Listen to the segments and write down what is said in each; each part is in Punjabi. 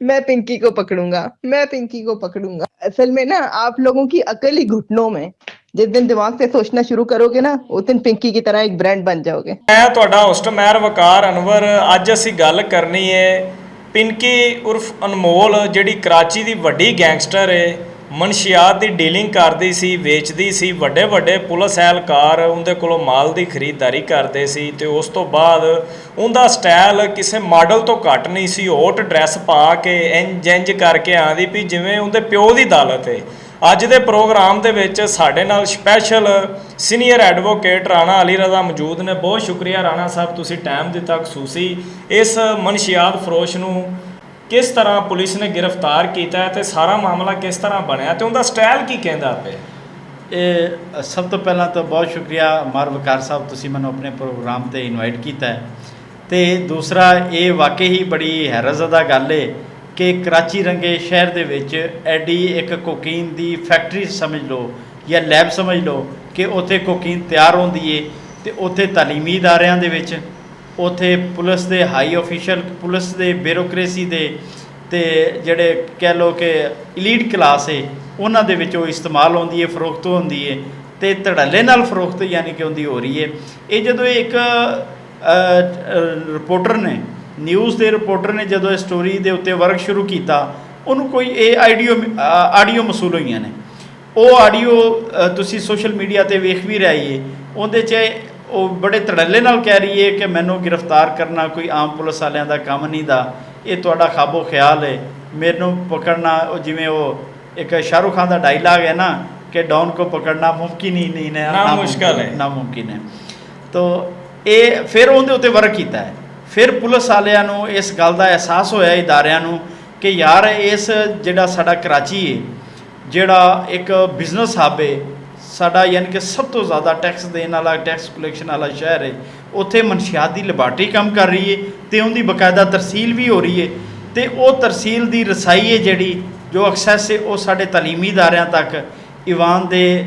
मैं पिंकी को पकड़ूंगा, मैं पिंकी को पकड़ूंगा। असल में ना आप लोगों की अकल ही घुटनों में। जिस दिन दिमाग से सोचना शुरू करोगे ना उस दिन पिंकी की तरह एक ब्रांड बन जाओगे। मैं ਤੁਹਾਡਾ ਹੋਸਟ ਮੈਰ ਵਕਾਰ ਅਨਵਰ। ਅੱਜ ਅਸੀਂ ਗੱਲ ਕਰਨੀ ਹੈ ਪਿੰਕੀ ਉਰਫ ਅਨਮੋਲ ਜਿਹੜੀ ਕਰਾਚੀ ਦੀ ਵੱਡੀ ਗੈਂਗਸਟਰ ਹੈ। ਮਨਸ਼ੀਆਤ ਦੀ ਡੀਲਿੰਗ ਕਰਦੀ ਸੀ, ਵੇਚਦੀ ਸੀ। ਵੱਡੇ ਵੱਡੇ ਪੁਲਿਸ ਐਹਲਕਾਰ ਉਹਦੇ ਕੋਲੋਂ ਮਾਲ ਦੀ ਖਰੀਦਦਾਰੀ ਕਰਦੇ ਸੀ ਤੇ ਉਸ ਤੋਂ ਬਾਅਦ ਉਹਦਾ ਸਟਾਈਲ ਕਿਸੇ ਮਾਡਲ ਤੋਂ ਘੱਟ ਨਹੀਂ ਸੀ। ਹੋਟ ਡਰੈਸ ਪਾ ਕੇ ਇੰਜ ਕਰਕੇ ਆਉਂਦੀ ਵੀ ਜਿਵੇਂ ਉਹਦੇ ਪਿਓ ਦੀ ਦਾਲਤ ਹੈ। ਅੱਜ ਦੇ ਪ੍ਰੋਗਰਾਮ ਦੇ ਵਿੱਚ ਸਾਡੇ ਨਾਲ special senior advocate Rana Ali Raza ਮੌਜੂਦ ਨੇ। ਬਹੁਤ ਸ਼ੁਕਰੀਆ ਰਾਣਾ ਸਾਹਿਬ, ਤੁਸੀਂ ਟਾਈਮ ਦਿੱਤਾ ਖਸੂਸੀ। ਇਸ ਮਨਸ਼ੀਆਤ ਫਰੋਸ਼ ਨੂੰ ਕਿਸ ਤਰ੍ਹਾਂ ਪੁਲਿਸ ਨੇ ਗ੍ਰਿਫਤਾਰ ਕੀਤਾ ਤੇ ਸਾਰਾ ਮਾਮਲਾ ਕਿਸ ਤਰ੍ਹਾਂ ਬਣਿਆ ਤੇ ਉਹਦਾ ਸਟਾਈਲ ਕੀ ਕਹਿੰਦਾ ਪਿਆ? ਇਹ ਸਭ ਤੋਂ ਪਹਿਲਾਂ ਤਾਂ ਬਹੁਤ ਸ਼ੁਕਰੀਆ ਮਾਰ ਵਕਾਰ ਸਾਹਿਬ, ਤੁਸੀਂ ਮੈਨੂੰ ਆਪਣੇ ਪ੍ਰੋਗਰਾਮ 'ਤੇ ਇਨਵਾਈਟ ਕੀਤਾ ਹੈ। ਅਤੇ ਦੂਸਰਾ ਇਹ ਵਾਕਈ ਹੀ ਬੜੀ ਹੈਰਤਜ਼ਦਾ ਗੱਲ ਹੈ ਕਿ ਕਰਾਚੀ ਰੰਗੇ ਸ਼ਹਿਰ ਦੇ ਵਿੱਚ ਐਡੀ ਇੱਕ ਕੋਕੀਨ ਦੀ ਫੈਕਟਰੀ ਸਮਝ ਲਓ ਜਾਂ ਲੈਬ ਸਮਝ ਲਓ ਕਿ ਉੱਥੇ ਕੋਕੀਨ ਤਿਆਰ ਹੁੰਦੀ ਹੈ। ਅਤੇ ਉੱਥੇ ਤਾਲੀਮੀ ਅਦਾਰਿਆਂ ਦੇ ਵਿੱਚ, ਉੱਥੇ ਪੁਲਿਸ ਦੇ ਹਾਈ ਅਫੀਸ਼ੀਅਲ, ਪੁਲਿਸ ਦੇ ਬਿਊਰੋਕਰੇਸੀ ਦੇ ਅਤੇ ਜਿਹੜੇ ਕਹਿ ਲਓ ਕਿ ਇਲੀਟ ਕਲਾਸ ਹੈ ਉਹਨਾਂ ਦੇ ਵਿੱਚ ਉਹ ਇਸਤੇਮਾਲ ਹੁੰਦੀ ਹੈ, ਫਰੋਖਤ ਹੁੰਦੀ ਹੈ ਅਤੇ ਧੜੱਲੇ ਨਾਲ ਫਰੋਖਤ ਯਾਨੀ ਕਿ ਉਹਦੀ ਹੋ ਰਹੀ ਹੈ। ਇਹ ਜਦੋਂ ਇੱਕ ਰਿਪੋਰਟਰ ਨੇ, ਨਿਊਜ਼ ਦੇ ਰਿਪੋਰਟਰ ਨੇ ਜਦੋਂ ਇਹ ਸਟੋਰੀ ਦੇ ਉੱਤੇ ਵਰਕ ਸ਼ੁਰੂ ਕੀਤਾ, ਉਹਨੂੰ ਕੋਈ ਇਹ ਆਡੀਓ ਮਸੂਲ ਹੋਈਆਂ ਨੇ। ਉਹ ਆਡੀਓ ਤੁਸੀਂ ਸੋਸ਼ਲ ਮੀਡੀਆ 'ਤੇ ਵੇਖ ਵੀ ਰਹੇ ਉਹਦੇ 'ਚ ਉਹ ਬੜੇ ਧੜੱਲੇ ਨਾਲ ਕਹਿ ਰਹੀ ਹੈ ਕਿ ਮੈਨੂੰ ਗ੍ਰਿਫਤਾਰ ਕਰਨਾ ਕੋਈ ਆਮ ਪੁਲਿਸ ਵਾਲਿਆਂ ਦਾ ਕੰਮ ਨਹੀਂ ਦਾ, ਇਹ ਤੁਹਾਡਾ ਖਾਬੋ ਖਿਆਲ ਹੈ, ਮੈਨੂੰ ਪਕੜਨਾ। ਉਹ ਜਿਵੇਂ ਉਹ ਇੱਕ ਸ਼ਾਹਰੁਖ ਖਾਨ ਦਾ ਡਾਇਲਾਗ ਹੈ ਨਾ ਕਿ ਡੌਨ ਕੋ ਪਕੜਨਾ ਮੁਮਕਿਨ ਹੀ ਨਹੀਂ ਹੈ, ਨਾਮੁਮਕਿਨ ਹੈ। ਤੋ ਇਹ ਫਿਰ ਉਹਦੇ ਉੱਤੇ ਵਰਕ ਕੀਤਾ ਹੈ। ਫਿਰ ਪੁਲਿਸ ਵਾਲਿਆਂ ਨੂੰ ਇਸ ਗੱਲ ਦਾ ਅਹਿਸਾਸ ਹੋਇਆ, ਇਦਾਰਿਆਂ ਨੂੰ, ਕਿ ਯਾਰ ਇਸ ਜਿਹੜਾ ਸਾਡਾ ਕਰਾਚੀ ਹੈ, ਜਿਹੜਾ ਇੱਕ ਬਿਜ਼ਨਸ ਹੱਬ ਹੈ ਸਾਡਾ, ਯਾਨੀ ਕਿ ਸਭ ਤੋਂ ਜ਼ਿਆਦਾ ਟੈਕਸ ਦੇਣ ਵਾਲਾ, ਟੈਕਸ ਕਲੈਕਸ਼ਨ ਵਾਲਾ ਸ਼ਹਿਰ ਹੈ, ਉੱਥੇ ਮਨਸ਼ਿਆਤ ਦੀ ਲੈਬਾਰਟਰੀ ਕੰਮ ਕਰ ਰਹੀ ਹੈ ਅਤੇ ਉਹਦੀ ਬਕਾਇਦਾ ਤਰਸੀਲ ਵੀ ਹੋ ਰਹੀ ਹੈ। ਅਤੇ ਉਹ ਤਰਸੀਲ ਦੀ ਰਸਾਈ ਹੈ ਜਿਹੜੀ ਜੋ ਐਕਸੈਸ ਹੈ ਉਹ ਸਾਡੇ ਤਾਲੀਮੀ ਅਦਾਰਿਆਂ ਤੱਕ, ਈਵਾਨ ਦੇ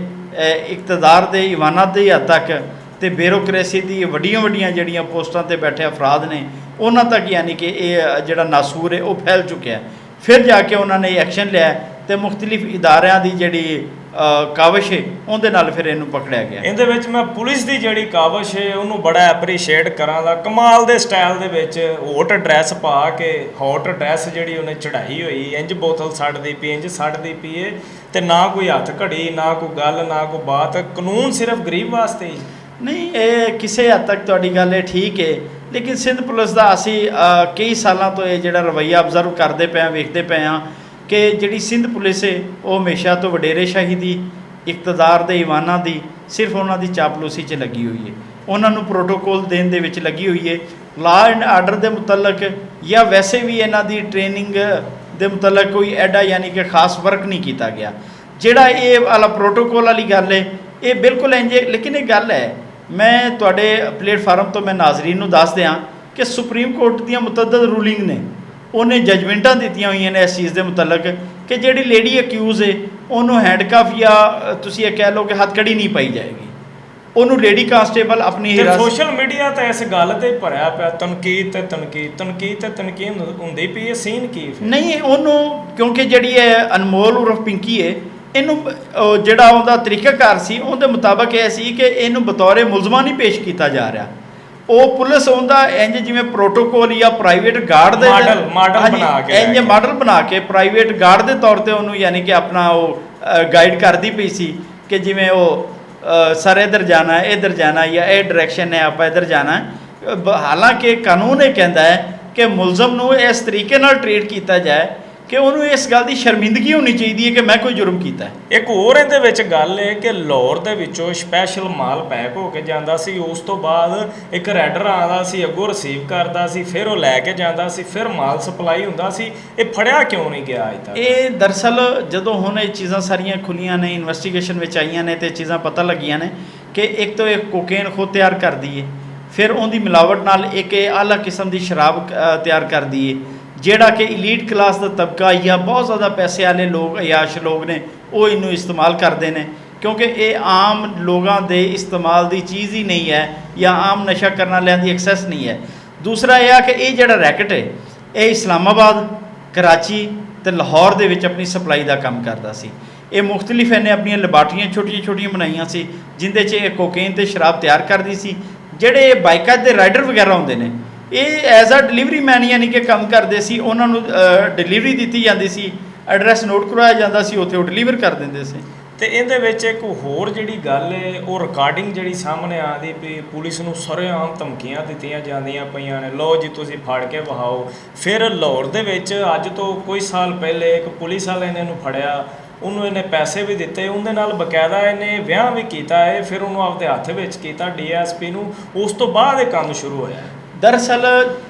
ਇਕਤਦਾਰ ਦੇ ਈਵਾਨਾਂ ਦੇ ਹੱਦ ਤੱਕ ਅਤੇ ਬਿਊਰੋਕਰੇਸੀ ਦੀ ਵੱਡੀਆਂ ਵੱਡੀਆਂ ਜਿਹੜੀਆਂ ਪੋਸਟਾਂ 'ਤੇ ਬੈਠੇ ਅਫਰਾਦ ਨੇ ਉਹਨਾਂ ਤੱਕ, ਯਾਨੀ ਕਿ ਇਹ ਜਿਹੜਾ ਨਾਸੂਰ ਹੈ ਉਹ ਫੈਲ ਚੁੱਕਿਆ। ਫਿਰ ਜਾ ਕੇ ਉਹਨਾਂ ਨੇ ਐਕਸ਼ਨ ਲਿਆ ਅਤੇ ਮੁਖਤਲਿਫ ਇਦਾਰਿਆਂ ਦੀ ਜਿਹੜੀ ਕਾਵਿਸ਼ ਹੈ ਉਹਦੇ ਨਾਲ ਫਿਰ ਇਹਨੂੰ ਪਕੜਿਆ ਗਿਆ। ਇਹਦੇ ਵਿੱਚ ਮੈਂ ਪੁਲਿਸ ਦੀ ਜਿਹੜੀ ਕਾਵਿਸ਼ ਹੈ ਉਹਨੂੰ ਬੜਾ ਐਪਰੀਸ਼ੀਏਟ ਕਰਾਂਗਾ। ਕਮਾਲ ਦੇ ਸਟਾਈਲ ਦੇ ਵਿੱਚ ਹੋਟ ਡਰੈਸ ਪਾ ਕੇ, ਹੌਟ ਡਰੈਸ ਜਿਹੜੀ ਉਹਨੇ ਚੜਾਈ ਹੋਈ, ਇੰਜ ਬੋਤਲ ਸੜਦੀ ਪਈ, ਇੰਜ ਸੜਦੀ ਪਈ ਹੈ ਅਤੇ ਨਾ ਕੋਈ ਹੱਥ ਘੜੀ, ਨਾ ਕੋਈ ਗੱਲ, ਨਾ ਕੋਈ ਬਾਤ। ਕਾਨੂੰਨ ਸਿਰਫ ਗਰੀਬ ਵਾਸਤੇ ਹੀ ਨਹੀਂ, ਇਹ ਕਿਸੇ ਹੱਦ ਤੱਕ ਤੁਹਾਡੀ ਗੱਲ ਇਹ ਠੀਕ ਹੈ, ਲੇਕਿਨ ਸਿੰਧ ਪੁਲਿਸ ਦਾ ਅਸੀਂ ਕਈ ਸਾਲਾਂ ਤੋਂ ਇਹ ਜਿਹੜਾ ਰਵੱਈਆ ਅਬਜ਼ਰਵ ਕਰਦੇ ਪਏ ਹਾਂ, ਵੇਖਦੇ ਪਏ ਹਾਂ ਕਿ ਜਿਹੜੀ ਸਿੰਧ ਪੁਲਿਸ ਹੈ ਉਹ ਹਮੇਸ਼ਾ ਤੋਂ ਵਡੇਰੇਸ਼ਾਹੀ ਦੀ, ਇਕਤਦਾਰ ਦੇ ਈਵਾਨਾਂ ਦੀ, ਸਿਰਫ ਉਹਨਾਂ ਦੀ ਚਾਪਲੂਸੀ 'ਚ ਲੱਗੀ ਹੋਈ ਹੈ, ਉਹਨਾਂ ਨੂੰ ਪ੍ਰੋਟੋਕੋਲ ਦੇਣ ਦੇ ਵਿੱਚ ਲੱਗੀ ਹੋਈ ਹੈ। ਲਾਅ ਐਂਡ ਆਰਡਰ ਦੇ ਮੁਤਲਕ ਜਾਂ ਵੈਸੇ ਵੀ ਇਹਨਾਂ ਦੀ ਟ੍ਰੇਨਿੰਗ ਦੇ ਮੁਤਲਕ ਕੋਈ ਐਡਾ ਯਾਨੀ ਕਿ ਖਾਸ ਵਰਕ ਨਹੀਂ ਕੀਤਾ ਗਿਆ। ਜਿਹੜਾ ਇਹ ਵਾਲਾ ਪ੍ਰੋਟੋਕੋਲ ਵਾਲੀ ਗੱਲ ਹੈ ਇਹ ਬਿਲਕੁਲ ਇੰਝ। ਲੇਕਿਨ ਇਹ ਗੱਲ ਹੈ, ਮੈਂ ਤੁਹਾਡੇ ਪਲੇਟਫਾਰਮ ਤੋਂ ਮੈਂ ਨਾਜ਼ਰੀਨ ਨੂੰ ਦੱਸ ਦਿਆਂ ਕਿ ਸੁਪਰੀਮ ਕੋਰਟ ਦੀਆਂ ਮੁਤੱਦਦ ਰੂਲਿੰਗ ਨੇ, ਉਹਨੇ ਜਜਮੈਂਟਾਂ ਦਿੱਤੀਆਂ ਹੋਈਆਂ ਨੇ ਇਸ ਚੀਜ਼ ਦੇ ਮੁਤਲਕ ਕਿ ਜਿਹੜੀ ਲੇਡੀ ਅਕਿਊਜ਼ ਹੈ ਉਹਨੂੰ ਹੈਂਡਕਫ ਜਾਂ ਤੁਸੀਂ ਇਹ ਕਹਿ ਲਓ ਕਿ ਹੱਥਕੜੀ ਨਹੀਂ ਪਾਈ ਜਾਏਗੀ, ਉਹਨੂੰ ਲੇਡੀ ਕਾਂਸਟੇਬਲ ਆਪਣੀ ਸੋਸ਼ਲ ਮੀਡੀਆ ਤਾਂ ਇਸ ਗੱਲ 'ਤੇ ਭਰਿਆ ਪਿਆ, ਤਨਕੀਦ ਤੇ ਤਨਕੀਦ, ਤਨਕੀਦ ਤੇ ਤਨਕੀਦ ਹੁੰਦੀ ਪਈ। ਇਹ ਸੀਨ ਕੀ ਨਹੀਂ, ਉਹਨੂੰ ਕਿਉਂਕਿ ਜਿਹੜੀ ਇਹ ਅਨਮੋਲ ਉਰਫ ਪਿੰਕੀ ਹੈ, ਇਹਨੂੰ ਜਿਹੜਾ ਉਹਦਾ ਤਰੀਕਾਕਾਰ ਸੀ ਉਹਦੇ ਮੁਤਾਬਕ ਇਹ ਸੀ ਕਿ ਇਹਨੂੰ ਬਤੌਰ ਮੁਲਜ਼ਮਾਂ ਨਹੀਂ ਪੇਸ਼ ਕੀਤਾ ਜਾ ਰਿਹਾ। ਉਹ ਪੁਲਿਸ ਉਹਦਾ ਇੰਜ ਜਿਵੇਂ ਪ੍ਰੋਟੋਕੋਲ ਜਾਂ ਪ੍ਰਾਈਵੇਟ ਗਾਰਡ ਦੇ ਮਾਡਲ ਬਣਾ ਕੇ ਪ੍ਰਾਈਵੇਟ ਗਾਰਡ ਦੇ ਤੌਰ 'ਤੇ ਉਹਨੂੰ ਯਾਨੀ ਕਿ ਆਪਣਾ ਉਹ ਗਾਈਡ ਕਰਦੀ ਪਈ ਸੀ ਕਿ ਜਿਵੇਂ ਉਹ ਸਰ ਇੱਧਰ ਜਾਣਾ, ਇੱਧਰ ਜਾਣਾ, ਜਾਂ ਇਹ ਡਾਇਰੈਕਸ਼ਨ ਹੈ, ਆਪਾਂ ਇੱਧਰ ਜਾਣਾ। ਹਾਲਾਂਕਿ ਕਾਨੂੰਨ ਇਹ ਕਹਿੰਦਾ ਹੈ ਕਿ ਮੁਲਜ਼ਮ ਨੂੰ ਇਸ ਤਰੀਕੇ ਨਾਲ ਟਰੀਟ ਕੀਤਾ ਜਾਏ ਕਿ ਉਹਨੂੰ ਇਸ ਗੱਲ ਦੀ ਸ਼ਰਮਿੰਦਗੀ ਹੋਣੀ ਚਾਹੀਦੀ ਹੈ ਕਿ ਮੈਂ ਕੋਈ ਜੁਰਮ ਕੀਤਾ। ਇੱਕ ਹੋਰ ਇਹਦੇ ਵਿੱਚ ਗੱਲ ਹੈ ਕਿ ਲਾਹੌਰ ਦੇ ਵਿੱਚੋਂ ਸਪੈਸ਼ਲ ਮਾਲ ਪੈਕ ਹੋ ਕੇ ਜਾਂਦਾ ਸੀ, ਉਸ ਤੋਂ ਬਾਅਦ ਇੱਕ ਰੈਡਰ ਆਉਂਦਾ ਸੀ, ਅੱਗੋਂ ਰਿਸੀਵ ਕਰਦਾ ਸੀ, ਫਿਰ ਉਹ ਲੈ ਕੇ ਜਾਂਦਾ ਸੀ, ਫਿਰ ਮਾਲ ਸਪਲਾਈ ਹੁੰਦਾ ਸੀ। ਇਹ ਫੜਿਆ ਕਿਉਂ ਨਹੀਂ ਗਿਆ ਅਜੇ ਤੱਕ? ਇਹ ਦਰਅਸਲ ਜਦੋਂ ਹੁਣ ਇਹ ਚੀਜ਼ਾਂ ਸਾਰੀਆਂ ਖੁੱਲੀਆਂ ਨੇ, ਇਨਵੈਸਟੀਗੇਸ਼ਨ ਵਿੱਚ ਆਈਆਂ ਨੇ ਅਤੇ ਚੀਜ਼ਾਂ ਪਤਾ ਲੱਗੀਆਂ ਨੇ ਕਿ ਇੱਕ ਤਾਂ ਇਹ ਕੋਕੇਨ ਖੁਦ ਤਿਆਰ ਕਰਦੀ ਹੈ, ਫਿਰ ਉਹਦੀ ਮਿਲਾਵਟ ਨਾਲ ਇੱਕ ਇਹ ਆਲਾ ਕਿਸਮ ਦੀ ਸ਼ਰਾਬ ਤਿਆਰ ਕਰਦੀ ਹੈ, ਜਿਹੜਾ ਕਿ ਇਲੀਟ ਕਲਾਸ ਦਾ ਤਬਕਾ ਜਾਂ ਬਹੁਤ ਜ਼ਿਆਦਾ ਪੈਸੇ ਵਾਲੇ ਲੋਕ, ਅਯਾਸ਼ ਲੋਕ ਨੇ, ਉਹ ਇਹਨੂੰ ਇਸਤੇਮਾਲ ਕਰਦੇ ਨੇ, ਕਿਉਂਕਿ ਇਹ ਆਮ ਲੋਕਾਂ ਦੇ ਇਸਤੇਮਾਲ ਦੀ ਚੀਜ਼ ਹੀ ਨਹੀਂ ਹੈ ਜਾਂ ਆਮ ਨਸ਼ਾ ਕਰਨ ਵਾਲਿਆਂ ਦੀ ਐਕਸੈਸ ਨਹੀਂ ਹੈ। ਦੂਸਰਾ ਇਹ ਆ ਕਿ ਇਹ ਜਿਹੜਾ ਰੈਕਟ ਹੈ ਇਹ ਇਸਲਾਮਾਬਾਦ, कराची ਤੇ ਲਾਹੌਰ ਦੇ ਵਿੱਚ ਆਪਣੀ ਸਪਲਾਈ ਦਾ ਕੰਮ ਕਰਦਾ ਸੀ। ਇਹ ਮੁxtਲਿਫ ਇਹਨੇ ਆਪਣੀਆਂ ਲੈਬਾਰਟਰੀਆਂ ਛੋਟੀਆਂ ਬਣਾਈਆਂ ਸੀ ਜਿੰਦੇ 'ਚ ਇਹ ਕੋਕੇਨ ਤੇ ਸ਼ਰਾਬ ਤਿਆਰ ਕਰਦੀ ਸੀ। ਜਿਹੜੇ ਬਾਈਕਾਂ ਦੇ ਰਾਈਡਰ ਵਗੈਰਾ ਹੁੰਦੇ ਨੇ ਇਹ ਐਜ਼ ਅ ਡਿਲੀਵਰੀ ਮੈਨ ਯਾਨੀ ਕਿ ਕੰਮ ਕਰਦੇ ਸੀ, ਉਹਨਾਂ ਨੂੰ ਡਿਲੀਵਰੀ ਦਿੱਤੀ ਜਾਂਦੀ ਸੀ, ਐਡਰੈਸ ਨੋਟ ਕਰਵਾਇਆ ਜਾਂਦਾ ਸੀ, ਉੱਥੇ ਉਹ ਡਿਲੀਵਰ ਕਰ ਦਿੰਦੇ ਸੀ। ਤੇ ਇਹਦੇ ਵਿੱਚ ਇੱਕ ਹੋਰ ਜਿਹੜੀ ਗੱਲ ਹੈ ਉਹ ਰਿਕਾਰਡਿੰਗ ਜਿਹੜੀ ਸਾਹਮਣੇ ਆਉਂਦੀ ਵੀ ਪੁਲਿਸ ਨੂੰ ਸਰੇਆਮ ਧਮਕੀਆਂ ਦਿੱਤੀਆਂ ਜਾਂਦੀਆਂ ਪਈਆਂ ਨੇ, ਲਓ ਜੀ ਤੁਸੀਂ ਫੜ ਕੇ ਵਹਾਓ। ਫਿਰ ਲਾਹੌਰ ਦੇ ਵਿੱਚ ਅੱਜ ਤੋਂ ਕੋਈ ਸਾਲ ਪਹਿਲੇ ਇੱਕ ਪੁਲਿਸ ਵਾਲੇ ਨੇ ਇਹਨੂੰ ਫੜਿਆ, ਉਹਨੂੰ ਇਹਨੇ ਪੈਸੇ ਵੀ ਦਿੱਤੇ, ਉਹਦੇ ਨਾਲ ਬਕਾਇਦਾ ਇਹਨੇ ਵਿਆਹ ਵੀ ਕੀਤਾ ਹੈ, ਫਿਰ ਉਹਨੂੰ ਆਪਦੇ ਹੱਥ ਵਿੱਚ ਕੀਤਾ DSP ਨੂੰ। ਉਸ ਤੋਂ ਬਾਅਦ ਇਹ ਕੰਮ ਸ਼ੁਰੂ ਹੋਇਆ। ਦਰਅਸਲ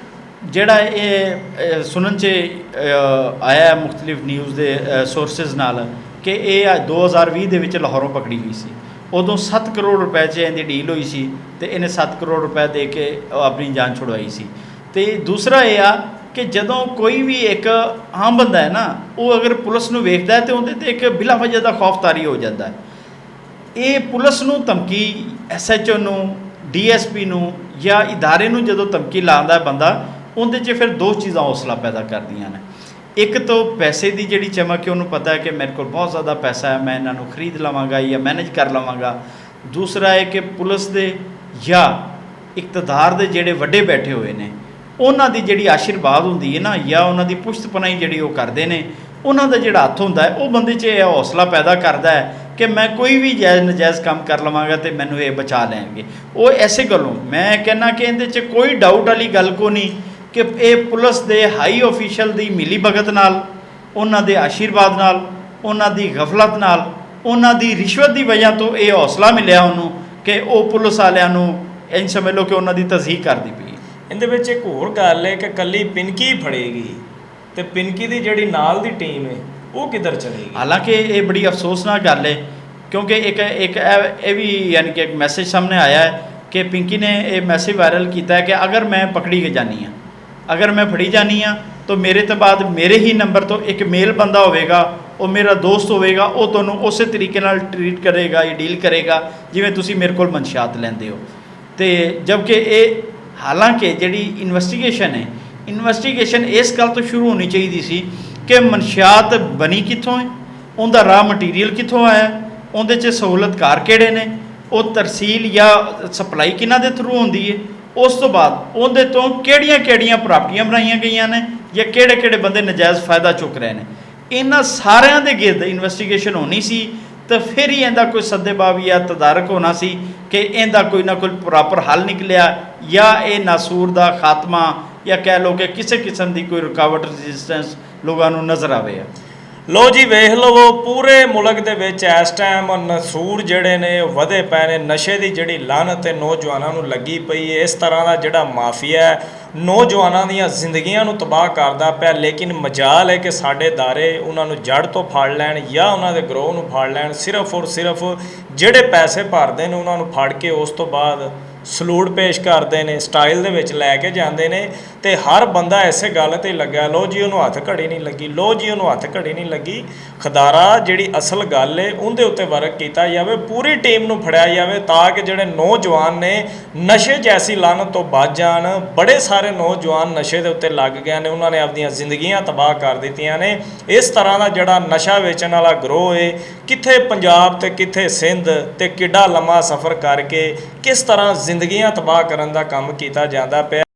ਜਿਹੜਾ ਇਹ ਸੁਣਨ 'ਚ ਆਇਆ ਮੁxtਲਿਫ ਨਿਊਜ਼ ਦੇ ਸੋਰਸਿਸ ਨਾਲ ਕਿ ਇਹ 2020 ਦੇ ਵਿੱਚ ਲਾਹੌਰੋਂ ਪਕੜੀ ਹੋਈ ਸੀ। ਉਦੋਂ 7 ਕਰੋੜ ਰੁਪਏ 'ਚ ਇਹਦੀ ਡੀਲ ਹੋਈ ਸੀ ਤੇ ਇਹਨੇ 7 ਕਰੋੜ ਰੁਪਏ ਦੇ ਕੇ ਆਪਣੀ ਜਾਨ ਛੁਡਵਾਈ ਸੀ। ਤੇ ਦੂਸਰਾ ਇਹ ਆ ਕਿ ਜਦੋਂ ਕੋਈ ਵੀ ਇੱਕ ਆਮ ਬੰਦਾ ਹੈ ਨਾ, ਉਹ ਅਗਰ ਪੁਲਿਸ ਨੂੰ ਵੇਖਦਾ ਹੈ ਤੇ ਉਹਦੇ 'ਤੇ ਇੱਕ ਬਿਲਾ ਵਜ੍ਹਾ ਦਾ ਖੌਫ ਤਾਰੀ ਹੋ ਜਾਂਦਾ ਹੈ। ਇਹ ਪੁਲਿਸ ਨੂੰ ਧਮਕੀ, SHO ਨੂੰ, DSP ਨੂੰ ਜਾਂ ਇਦਾਰੇ ਨੂੰ ਜਦੋਂ ਧਮਕੀ ਲਾਉਂਦਾ ਬੰਦਾ, ਉਹਦੇ 'ਚ ਫਿਰ ਦੋ ਚੀਜ਼ਾਂ ਹੌਸਲਾ ਪੈਦਾ ਕਰਦੀਆਂ ਨੇ। ਇੱਕ ਤਾਂ ਪੈਸੇ ਦੀ ਜਿਹੜੀ ਚਮਕ ਹੈ, ਉਹਨੂੰ ਪਤਾ ਹੈ ਕਿ ਮੇਰੇ ਕੋਲ ਬਹੁਤ ਜ਼ਿਆਦਾ ਪੈਸਾ ਹੈ, ਮੈਂ ਇਹਨਾਂ ਨੂੰ ਖਰੀਦ ਲਵਾਂਗਾ ਜਾਂ ਮੈਨੇਜ ਕਰ ਲਵਾਂਗਾ। ਦੂਸਰਾ ਹੈ ਕਿ ਪੁਲਿਸ ਦੇ ਜਾਂ ਇਕਤਦਾਰ ਦੇ ਜਿਹੜੇ ਵੱਡੇ ਬੈਠੇ ਹੋਏ ਨੇ, ਉਹਨਾਂ ਦੀ ਜਿਹੜੀ ਆਸ਼ੀਰਵਾਦ ਹੁੰਦੀ ਹੈ ਨਾ, ਜਾਂ ਉਹਨਾਂ ਦੀ ਪੁਸ਼ਤਪਨਾਹੀ ਜਿਹੜੀ ਉਹ ਕਰਦੇ ਨੇ, ਉਹਨਾਂ ਦਾ ਜਿਹੜਾ ਹੱਥ ਹੁੰਦਾ ਹੈ, ਉਹ ਬੰਦੇ 'ਚ ਇਹ ਹੌਸਲਾ ਪੈਦਾ ਕਰਦਾ ਹੈ ਕਿ ਮੈਂ ਕੋਈ ਵੀ ਜਾਇਜ਼ ਨਜਾਇਜ਼ ਕੰਮ ਕਰ ਲਵਾਂਗਾ ਤੇ ਮੈਨੂੰ ਇਹ ਬਚਾ ਲੈਣਗੇ। ਉਹ ਐਸੇ ਗੱਲੋਂ ਮੈਂ ਕਹਿੰਦਾ ਕਿ ਇਹਦੇ 'ਚ ਕੋਈ ਡਾਊਟ ਵਾਲੀ ਗੱਲ ਕੋ ਨਹੀਂ ਕਿ ਇਹ ਪੁਲਿਸ ਦੇ ਹਾਈ ਅਫੀਸ਼ੀਅਲ ਦੀ ਮਿਲੀ ਭਗਤ ਨਾਲ, ਉਹਨਾਂ ਦੇ ਆਸ਼ੀਰਵਾਦ ਨਾਲ, ਉਹਨਾਂ ਦੀ ਗਫਲਤ ਨਾਲ, ਉਹਨਾਂ ਦੀ ਰਿਸ਼ਵਤ ਦੀ ਵਜ੍ਹਾ ਤੋਂ ਇਹ ਹੌਸਲਾ ਮਿਲਿਆ ਉਹਨੂੰ ਕਿ ਉਹ ਪੁਲਿਸ ਵਾਲਿਆਂ ਨੂੰ ਇੰਝ ਸਮਝ ਲਓ ਕਿ ਉਹਨਾਂ ਦੀ ਤਸਦੀਕ ਕਰਦੀ ਪਈ। ਇਹਦੇ ਵਿੱਚ ਇੱਕ ਹੋਰ ਗੱਲ ਹੈ ਕਿ ਕੱਲੀ ਪਿੰਕੀ ਫੜੇਗੀ ਤੇ ਪਿੰਕੀ ਦੀ ਜਿਹੜੀ ਨਾਲ ਦੀ ਟੀਮ ਹੈ ਉਹ ਕਿੱਧਰ ਚਲੇਗੀ। ਹਾਲਾਂਕਿ ਇਹ ਬੜੀ ਅਫਸੋਸਨਾਕ ਗੱਲ ਹੈ ਕਿਉਂਕਿ ਇੱਕ ਇਹ ਵੀ ਯਾਨੀ ਕਿ ਇੱਕ ਮੈਸੇਜ ਸਾਹਮਣੇ ਆਇਆ ਹੈ ਕਿ ਪਿੰਕੀ ਨੇ ਇਹ ਮੈਸੇਜ ਵਾਇਰਲ ਕੀਤਾ ਹੈ ਕਿ ਅਗਰ ਮੈਂ ਪਕੜੀ ਕੇ ਜਾਨੀ ਹਾਂ, ਅਗਰ ਮੈਂ ਫੜੀ ਜਾਨੀ ਹਾਂ ਤਾਂ ਮੇਰੇ ਤੋਂ ਬਾਅਦ ਮੇਰੇ ਹੀ ਨੰਬਰ ਤੋਂ ਇੱਕ ਮੇਲ ਬੰਦਾ ਹੋਵੇਗਾ, ਉਹ ਮੇਰਾ ਦੋਸਤ ਹੋਵੇਗਾ, ਉਹ ਤੁਹਾਨੂੰ ਉਸੇ ਤਰੀਕੇ ਨਾਲ ਟਰੀਟ ਕਰੇਗਾ ਜਾਂ ਡੀਲ ਕਰੇਗਾ ਜਿਵੇਂ ਤੁਸੀਂ ਮੇਰੇ ਕੋਲ ਮਨਸ਼ਿਆਤ ਲੈਂਦੇ ਹੋ। ਤੇ ਜਦਕਿ ਇਹ ਹਾਲਾਂਕਿ ਜਿਹੜੀ ਇਨਵੈਸਟੀਗੇਸ਼ਨ ਇਸ ਗੱਲ ਤੋਂ ਸ਼ੁਰੂ ਹੋਣੀ ਚਾਹੀਦੀ ਸੀ ਕਿ ਮਨਸ਼ਿਆਤ ਬਣੀ ਕਿੱਥੋਂ ਹੈ, ਉਹਦਾ ਰਾਹ ਮਟੀਰੀਅਲ ਕਿੱਥੋਂ ਆਇਆ, ਉਹਦੇ 'ਚ ਸਹੂਲਤਕਾਰ ਕਿਹੜੇ ਨੇ, ਉਹ ਤਰਸੀਲ ਜਾਂ ਸਪਲਾਈ ਕਿਹਨਾਂ ਦੇ ਥਰੂ ਹੁੰਦੀ ਹੈ, ਉਸ ਤੋਂ ਬਾਅਦ ਉਹਦੇ ਤੋਂ ਕਿਹੜੀਆਂ ਪ੍ਰਾਪਰਟੀਆਂ ਬਣਾਈਆਂ ਗਈਆਂ ਨੇ ਜਾਂ ਕਿਹੜੇ ਬੰਦੇ ਨਜਾਇਜ਼ ਫਾਇਦਾ ਚੁੱਕ ਰਹੇ ਨੇ। ਇਹਨਾਂ ਸਾਰਿਆਂ ਦੇ ਗਿਰਦ ਇਨਵੈਸਟੀਗੇਸ਼ਨ ਹੋਣੀ ਸੀ ਤਾਂ ਫਿਰ ਹੀ ਇਹਦਾ ਕੋਈ ਸੱਦੇਬਾਬ ਜਾਂ ਤਦਾਰਕ ਹੋਣਾ ਸੀ ਕਿ ਇਹਦਾ ਕੋਈ ਨਾ ਕੋਈ ਪ੍ਰੋਪਰ ਹੱਲ ਨਿਕਲਿਆ ਜਾਂ ਇਹ ਨਾਸੂਰ ਦਾ ਖਾਤਮਾ ਜਾਂ ਕਹਿ ਲਓ ਕਿ ਕਿਸੇ ਕਿਸਮ ਦੀ ਕੋਈ ਰੁਕਾਵਟ ਰੈਜ਼ਿਸਟੈਂਸ ਲੋਕਾਂ ਨੂੰ ਨਜ਼ਰ ਆਵੇ। ਲੋ ਜੀ ਵੇਖ ਲਵੋ ਪੂਰੇ ਮੁਲਕ ਦੇ ਵਿੱਚ ਇਸ ਟਾਈਮ ਨਸੂਰ ਜਿਹੜੇ ਨੇ ਉਹ ਵਧੇ ਪਏ ਨੇ। ਨਸ਼ੇ ਦੀ ਜਿਹੜੀ ਲਾਹਨਤ ਤੇ ਨੌਜਵਾਨਾਂ ਨੂੰ ਲੱਗੀ ਪਈ ਹੈ। ਇਸ ਤਰ੍ਹਾਂ ਦਾ ਜਿਹੜਾ ਮਾਫੀਆ ਹੈ ਨੌਜਵਾਨਾਂ ਦੀਆਂ ਜ਼ਿੰਦਗੀਆਂ ਨੂੰ ਤਬਾਹ ਕਰਦਾ ਪਿਆ। ਲੇਕਿਨ ਮਜਾਲ ਹੈ ਕਿ ਸਾਡੇ ਅਦਾਰੇ ਉਹਨਾਂ ਨੂੰ ਜੜ ਤੋਂ ਫੜ ਲੈਣ ਜਾਂ ਉਹਨਾਂ ਦੇ ਗਰੋਹ ਨੂੰ ਫੜ ਲੈਣ। ਸਿਰਫ ਔਰ ਸਿਰਫ ਜਿਹੜੇ ਪੈਸੇ ਭਰਦੇ ਨੇ ਉਹਨਾਂ ਨੂੰ ਫੜ ਕੇ ਉਸ ਤੋਂ ਬਾਅਦ ਸਲੂਟ ਪੇਸ਼ ਕਰਦੇ ਨੇ, ਸਟਾਈਲ ਦੇ ਵਿੱਚ ਲੈ ਕੇ ਜਾਂਦੇ ਨੇ ਤੇ ਹਰ ਬੰਦਾ ਐਸੇ ਗੱਲ ਤੇ ਲੱਗਾ ਲੋ ਜੀ ਉਹਨੂੰ ਹੱਥ ਘੜੀ ਨਹੀਂ ਲੱਗੀ, ਲੋ ਜੀ ਉਹਨੂੰ ਹੱਥ ਘੜੀ ਨਹੀਂ ਲੱਗੀ। ਖਦਾਰਾ ਜਿਹੜੀ ਅਸਲ ਗੱਲ ਹੈ ਉਹਦੇ ਉੱਤੇ ਵਰਕ ਕੀਤਾ ਜਾਵੇ, ਪੂਰੀ ਟੀਮ ਨੂੰ ਫੜਿਆ ਜਾਵੇ ਤਾਂ ਕਿ ਜਿਹੜੇ ਨੌਜਵਾਨ ਨੇ ਨਸ਼ੇ ਜੈਸੀ ਲਾਹਨਤ ਤੋਂ ਬਚ ਜਾਣ। ਬੜੇ ਸਾਰੇ ਨੌਜਵਾਨ ਨਸ਼ੇ ਦੇ ਉੱਤੇ ਲੱਗ ਗਏ ਨੇ, ਉਹਨਾਂ ਨੇ ਆਪਣੀਆਂ ਜ਼ਿੰਦਗੀਆਂ ਤਬਾਹ ਕਰ ਦਿੱਤੀਆਂ ਨੇ। ਇਸ ਤਰ੍ਹਾਂ ਦਾ ਜਿਹੜਾ ਨਸ਼ਾ ਵੇਚਣ ਵਾਲਾ ਗਰੋਹ ਹੈ ਕਿੱਥੇ ਪੰਜਾਬ ਤੇ ਕਿੱਥੇ ਸਿੰਧ ਤੇ ਕਿੱਡਾ ਲੰਮਾ ਸਫ਼ਰ ਕਰਕੇ ਕਿਸ ਤਰ੍ਹਾਂ ਜ਼ਿੰਦਗੀਆਂ ਤਬਾਹ ਕਰਨ ਦਾ ਕੰਮ ਕੀਤਾ ਜਾਂਦਾ ਪਿਆ।